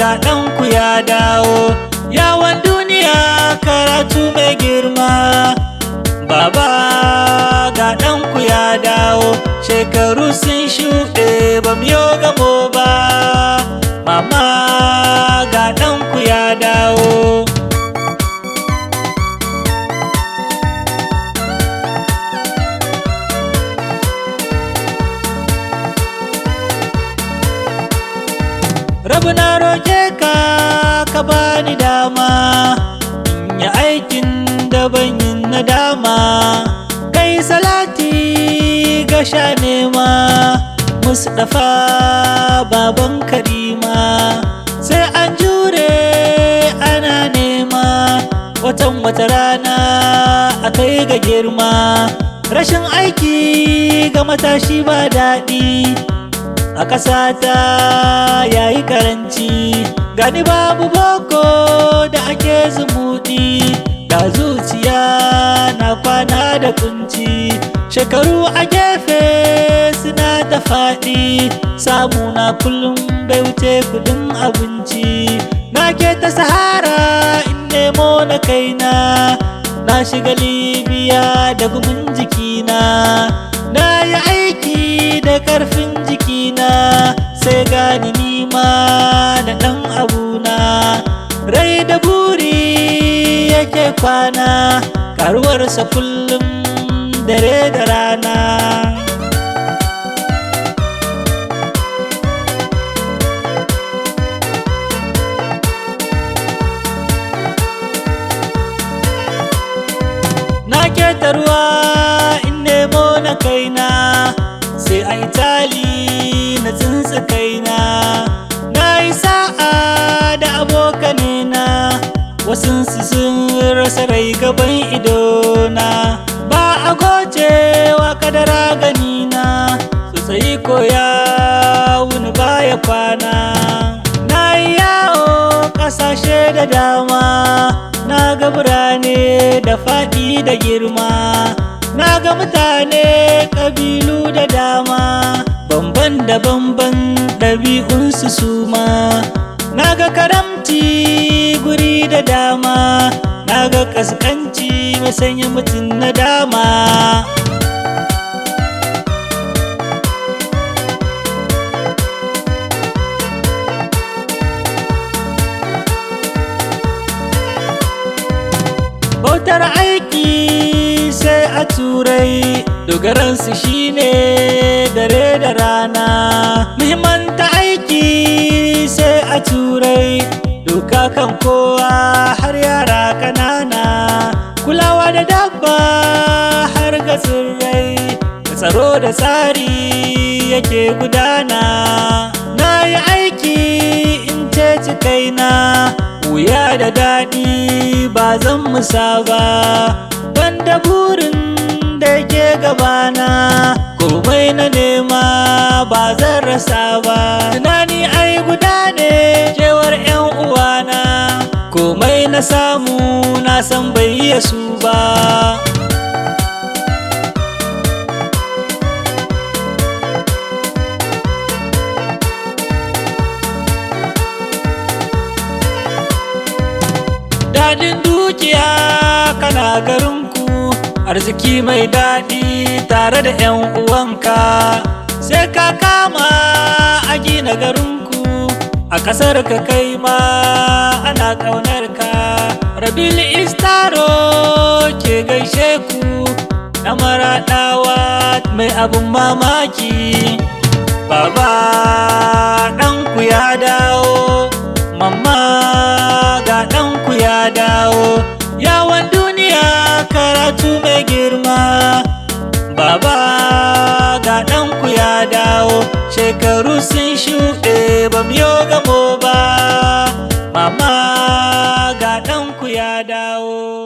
ga ɗanku ya dawo, yawon duniya karatu mai girma. Baba ga ɗanku ya dawo, shekaru sun shuɗe ba mu yo gamo ba. Mama ga ɗanku ya dawo. Rabu na roƙe ka, ka bani dama in yi aikin da ban yin nadama. Kai salati ga sha nema, Mustapha baban Karima. Sai an jure ana nema, watan wata rana a kai ga girma. Rashin aiki ga matashi ba daɗi, a ƙasata yayi karanci. Gani babu boko da ake zumuɗi, da zuciya na kwana da kunci. Shekaru a gefe suna ta faɗi, samu na kullum bai wuce kudin abinci. Na ke ta sahara in nemo na kaina, na shiga Libya da gumin jikina. Na yi aiki da ƙarfin jikina, sai gani nima da ɗan abuna. Rai da buri yake kwana, karuwarsa kullum dare da rana. Na keta ruwa in nemo na kaina, sai a Itali na tsinsa kaina. Na yi sa'a da abokanena, wasunsu sun rasa rai gaban idona. Ba a gocewa kadara ganina, sosai ko ya wuni baya kwana. Na yi yawo ƙasashe da dama, na ga birane da faɗi da girma. Na ga mutane ƙabilu da dama, bamban da bamban ɗabi'unsu suma. Na ga karamci guri da dama, na ga ƙasƙanci masanya mutum na dama. Bautar aiki sai a Turai, dogaransu shine dare da rana. Muhimmanta aiki sai a Turai, doka kan kowa har yara kanana. Kulawa da dabba har ga tsirrai, tsaro da tsari yake gudana. Na yi aiki in ceci kaina, wuya da daɗi ba zan musa ba. Banda burin da yake gabana, komai na nema ba zan rasa ba. Tunani ai guda ne, kewar 'yan uwana, komai na samu na san bai yi su ba. Daɗin dukiya kana garinku, arziki mai daɗi tare da 'yan uwanka. Sai ka kama a gina garinku, a ƙasar ka kai ma ana ƙaunar ka. Rabil Istaro ke gaishe ku, na Maraɗawa mai abin mamaki. Baba ɗanku ya dawo, mamma ga ɗanku ya dawo, yawon duniya karatu mai girma. Baba ga ɗanku ya dawo, shekaru sun shuɗe ba mu yo gamo ba. Mama ga ɗanku ya dawo.